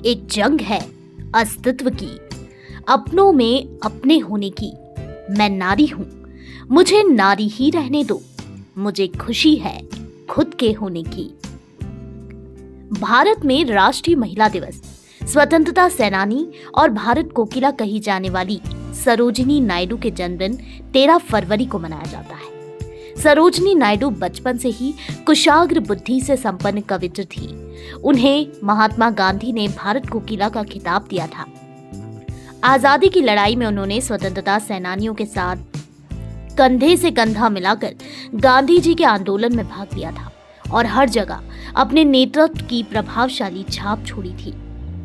एक जंग है अस्तित्व की, अपनों में अपने होने की। मैं नारी हूं, मुझे नारी ही रहने दो, मुझे खुशी है खुद के होने की। भारत में राष्ट्रीय महिला दिवस स्वतंत्रता सेनानी और भारत कोकिला कही जाने वाली सरोजिनी नायडू के जन्मदिन 13 फरवरी को मनाया जाता है। सरोजिनी नायडू बचपन से ही कुशाग्र बुद्धि से संपन्न कवियत्री थी। उन्हें महात्मा गांधी ने भारत कोकिला का खिताब दिया था। आजादी की लड़ाई में उन्होंने स्वतंत्रता सेनानियों के साथ कंधे से कंधा मिलाकर गांधी जी के आंदोलन में भाग लिया था और हर जगह अपने नेतृत्व की प्रभावशाली छाप छोड़ी थी,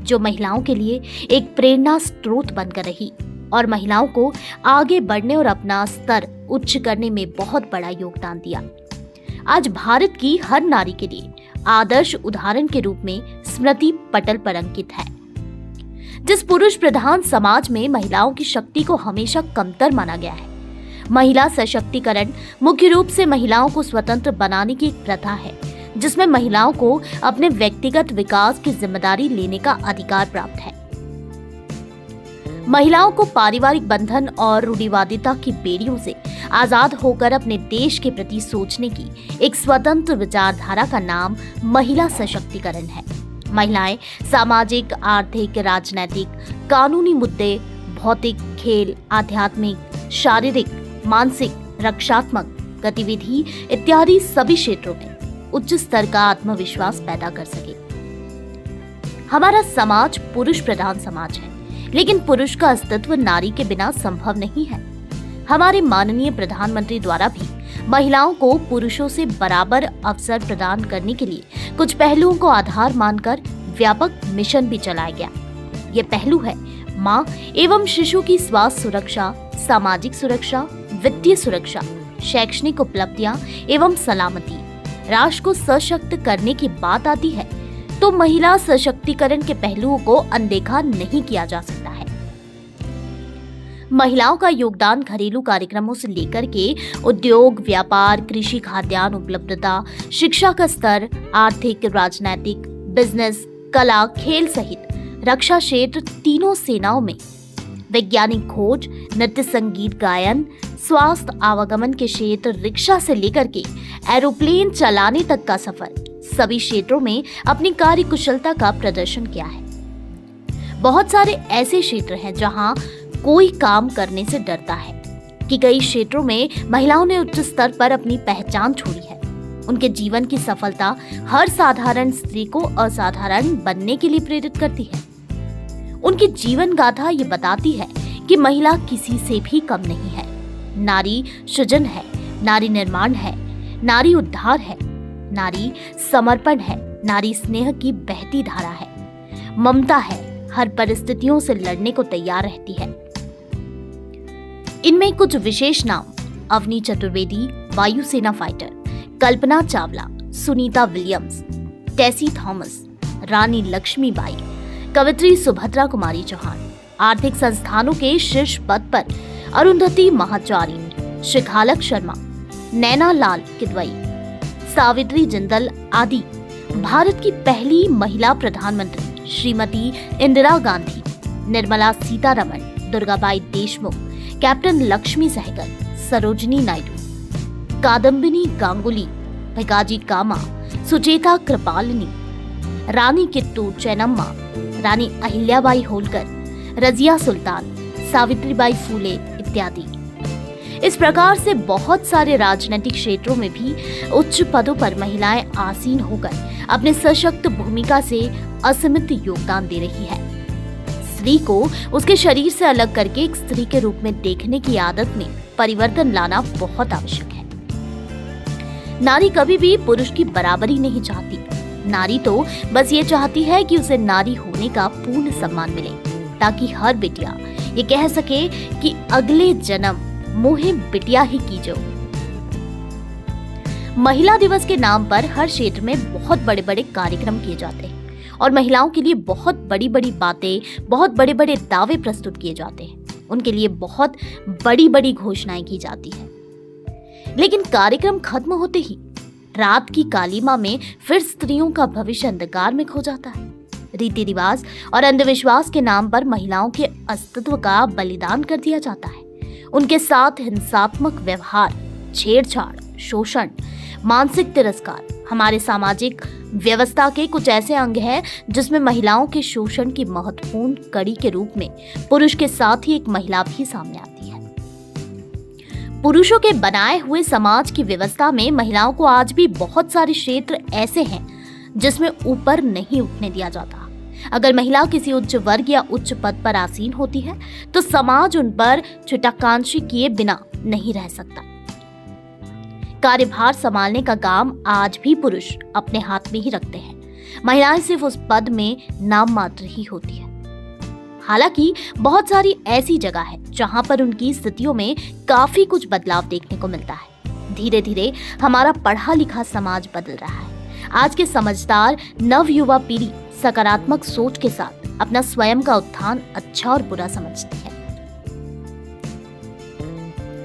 जो महिलाओं के लिए एक प्रेरणा स्रोत बनकर रही और महिलाओं को आगे बढ़ने और अपना स्तर उच्च करने में बहुत बड़ा योगदान दिया। आज भारत की हर नारी के लिए आदर्श उदाहरण के रूप में स्मृति पटल पर अंकित है। जिस पुरुष प्रधान समाज में महिलाओं की शक्ति को हमेशा कमतर माना गया है। महिला सशक्तिकरण मुख्य रूप से महिलाओं को स्वतंत्र बनाने की एक प्रथा है, जिसमें महिलाओं को अपने व्यक्तिगत विकास की जिम्मेदारी लेने का अधिकार प्राप्त है। महिलाओं को पारिवारिक बंधन और रूढ़िवादिता की बेड़ियों से आजाद होकर अपने देश के प्रति सोचने की एक स्वतंत्र विचारधारा का नाम महिला सशक्तिकरण है। महिलाएं सामाजिक, आर्थिक, राजनैतिक, कानूनी मुद्दे, भौतिक, खेल, आध्यात्मिक, शारीरिक, मानसिक, रक्षात्मक गतिविधि इत्यादि सभी क्षेत्रों में उच्च स्तर का आत्मविश्वास पैदा कर सके। हमारा समाज पुरुष प्रधान समाज है, लेकिन पुरुष का अस्तित्व नारी के बिना संभव नहीं है। हमारे माननीय प्रधानमंत्री द्वारा भी महिलाओं को पुरुषों से बराबर अवसर प्रदान करने के लिए कुछ पहलुओं को आधार मानकर व्यापक मिशन भी चलाया गया। ये पहलू है माँ एवं शिशु की स्वास्थ्य सुरक्षा, सामाजिक सुरक्षा, वित्तीय सुरक्षा, शैक्षणिक उपलब्धियां एवं सलामती। राष्ट्र को सशक्त करने की बात आती है तो महिला सशक्तिकरण के पहलुओं को अनदेखा नहीं किया जा सकता है। महिलाओं का योगदान घरेलू कार्यक्रमों से लेकर के उद्योग, व्यापार, कृषि, खाद्यान्न उपलब्धता, शिक्षा का स्तर, आर्थिक, राजनैतिक, बिजनेस, कला, खेल सहित रक्षा क्षेत्र तीनों सेनाओं में, वैज्ञानिक खोज, नृत्य, संगीत, गायन, स्वास्थ्य, आवागमन के क्षेत्र, रिक्शा से लेकर के एरोप्लेन चलाने तक का सफर, सभी क्षेत्रों में अपनी कार्य कुशलता का प्रदर्शन किया है। बहुत सारे ऐसे क्षेत्र हैं जहां कोई काम करने से डरता है कि कई क्षेत्रों में महिलाओं ने उच्च स्तर पर अपनी पहचान छोड़ी है। उनके जीवन की सफलता हर साधारण स्त्री को असाधारण बनने के लिए प्रेरित करती है। उनकी जीवन गाथा ये बताती है कि महिला किसी से भी कम नहीं है। नारी सृजन है, नारी निर्माण है, नारी उद्धार है, नारी समर्पण है, नारी स्नेह की बहती धारा है, ममता है, हर परिस्थितियों से लड़ने को तैयार रहती है। इनमें कुछ विशेष नाम: अवनी चतुर्वेदी, वायुसेना फाइटर, कल्पना चावला, सुनीता विलियम्स, टेसी थॉमस, रानी लक्ष्मीबाई, कवित्री सुभद्रा कुमारी चौहान, आर्थिक संस्थानों के शीर्ष पद पर अरुंधति महाचारिणी, शिखालक शर्मा, नैना लाल किदवई, सावित्री जिंदल आदि। भारत की पहली महिला प्रधानमंत्री श्रीमती इंदिरा गांधी, निर्मला सीतारमण, दुर्गाबाई देशमुख, कैप्टन लक्ष्मी सहगल, सरोजिनी नायडू, कादम्बिनी गांगुली, भिकाजी कामा, सुचेता कृपालिनी, रानी किट्टू चेन्नम्मा, रानी अहिल्याबाई होलकर, रजिया सुल्तान, सावित्रीबाई फूले इत्यादि। इस प्रकार से बहुत सारे राजनीतिक क्षेत्रों में भी उच्च पदों पर महिलाएं आसीन होकर अपने सशक्त भूमिका से असीमित योगदान दे रही है। स्त्री को उसके शरीर से अलग करके एक स्त्री के रूप में देखने की आदत में परिवर्तन लाना बहुत आवश्यक है। नारी कभी भी पुरुष की बराबरी नहीं चाहती। नारी तो बस ये चाहती है कि उसे नारी होने का पूर्ण सम्मान मिले, ताकि हर बिटिया ये कह सके कि अगले जन्म मोहे बिटिया ही कीजो। महिला दिवस के नाम पर हर क्षेत्र में बहुत बड़े बड़े कार्यक्रम किए जाते हैं और महिलाओं के लिए बहुत बड़ी बड़ी बातें, बहुत बड़े बड़े दावे प्रस्तुत किए जाते हैं। उनके लिए बहुत बड़ी बड़ी घोषणाएं की जाती है। लेकिन कार्यक्रम खत्म होते ही रात की कालीमा में फिर स्त्रियों का भविष्य अंधकार में खो जाता है। रीति रिवाज और अंधविश्वास के नाम पर महिलाओं के अस्तित्व का बलिदान कर दिया जाता है। उनके साथ हिंसात्मक व्यवहार, छेड़छाड़, शोषण, मानसिक तिरस्कार हमारे सामाजिक व्यवस्था के कुछ ऐसे अंग हैं जिसमें महिलाओं के शोषण की महत्वपूर्ण कड़ी के रूप में पुरुष के साथ ही एक महिला भी सामने आती है। पुरुषों के बनाए हुए समाज की व्यवस्था में महिलाओं को आज भी बहुत सारे क्षेत्र ऐसे हैं जिसमें ऊपर नहीं उठने दिया जाता। अगर महिला किसी उच्च वर्ग या उच्च पद पर आसीन होती है तो समाज उन पर छुटकांशी किए बिना नहीं रह सकता। कार्यभार संभालने का काम आज भी पुरुष अपने हाथ में ही रखते हैं। महिलाएं सिर्फ उस पद में नाम मात्र ही होती है। हालांकि बहुत सारी ऐसी जगह है जहां पर उनकी स्थितियों में काफी कुछ बदलाव देखने को मिलता है। धीरे धीरे हमारा पढ़ा लिखा समाज बदल रहा है। आज के समझदार नवयुवा पीढ़ी सकारात्मक सोच के साथ अपना स्वयं का उत्थान अच्छा और बुरा समझती है।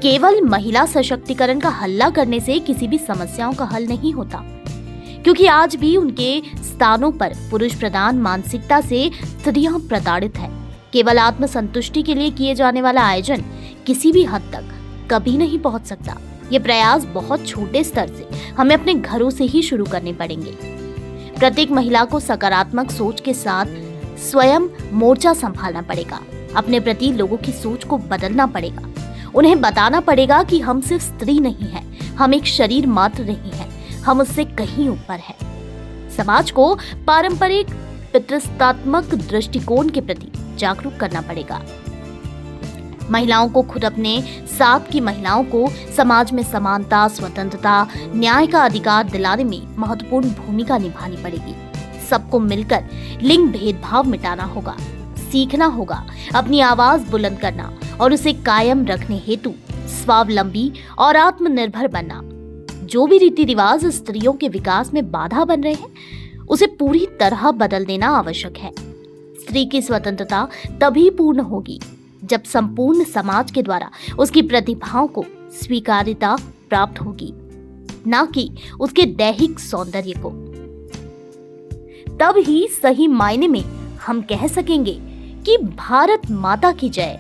केवल महिला सशक्तिकरण का हल्ला करने से किसी भी समस्याओं का हल नहीं होता, क्योंकि आज भी उनके स्थानों पर पुरुष प्रधान मानसिकता से स्त्रियां प्रताड़ित है। केवल आत्मसंतुष्टि के लिए किए जाने वाला आयोजन किसी भी हद तक कभी नहीं पहुंच सकता। ये प्रयास बहुत छोटे स्तर से हमें अपने घरों से ही शुरू करने पड़ेंगे। प्रत्येक महिला को सकारात्मक सोच के साथ स्वयं मोर्चा संभालना पड़ेगा। अपने प्रति लोगों की सोच को बदलना पड़ेगा। उन्हें बताना पड़ेगा कि हम सिर्फ स्त्री नहीं हैं, हम एक शरीर मात्र नहीं हैं, हम उससे कहीं ऊपर हैं। समाज को पारंपरिक पितृसत्तात्मक दृष्टिकोण के प्रति जागरूक करना पड़ेगा। महिलाओं को खुद अपने साथ की महिलाओं को समाज में समानता, स्वतंत्रता, न्याय का अधिकार दिलाने में महत्वपूर्ण भूमिका निभानी पड़ेगी। सबको मिलकर लिंग भेदभाव मिटाना होगा, सीखना होगा अपनी आवाज बुलंद करना और उसे कायम रखने हेतु स्वावलंबी और आत्मनिर्भर बनना। जो भी रीति रिवाज स्त्रियों के विकास में बाधा बन रहे हैं, उसे पूरी तरह बदल देना आवश्यक है। स्त्री की स्वतंत्रता तभी पूर्ण होगी जब संपूर्ण समाज के द्वारा उसकी प्रतिभाओं को स्वीकार्यता प्राप्त होगी, ना कि उसके दैहिक सौंदर्य को। तब ही सही मायने में हम कह सकेंगे कि भारत माता की जय।